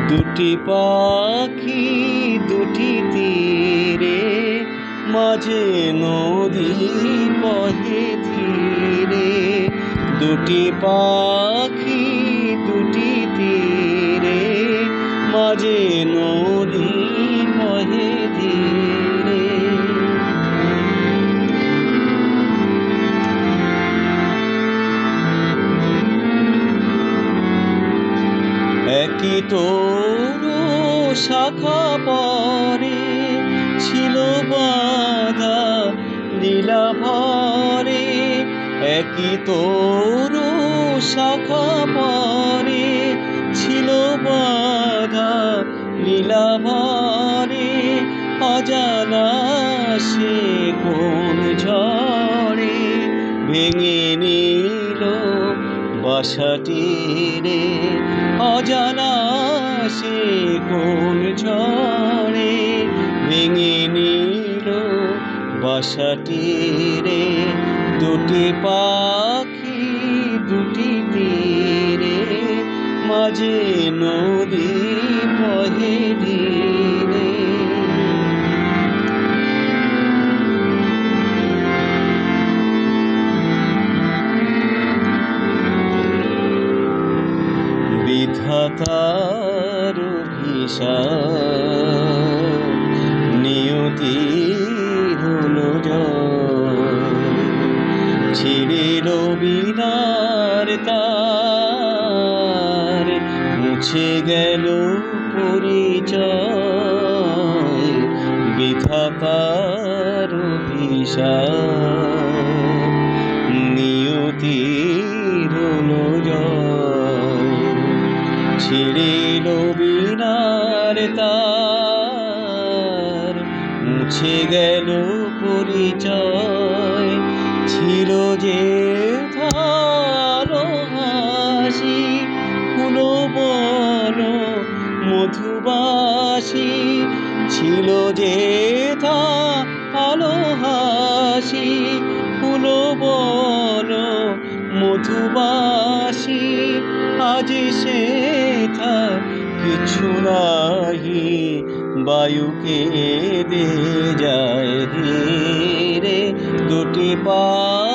দুটি পাখি দুটি তীরে, মাঝে নদী বহে ধীরে। দুটি পাখি দুটি তীরে, মাঝে নদী বহে ধীরে। একই তরু শাখা পরে ছিল বাঁধা লীলা ভরে। একই তরু শাখা পরে ছিল বাঁধা লীলা ভরে। অজানা সে কোন ঝড়ে ভেঙে নিল বাসাটি রে। অজানা সে কোন ঝড়ে ভেঙে নিল বাসাটি রে। দুটি পাখি দুটি তীরে, মাঝে নদী বহে ধীরে। বিধাতার অভিশাপ নিয়তির হলো জয়। ছিঁড়িল বীণার তার, মুছে গেল পরিচয়। বিধাতার অভিশাপ নিয়তির হলো জয়। ছিঁড়িল বীণার তার, মুছে গেল পরিচয়। ছিল যে ভালো হাসি, ফুল বন মধুবাসী। ছিল যে ভালো হাসি, ফুল বন মধুবাসী। আজ সে কিছু নাহি, বায়ুকে দে যায় ধীরে। দুটি পা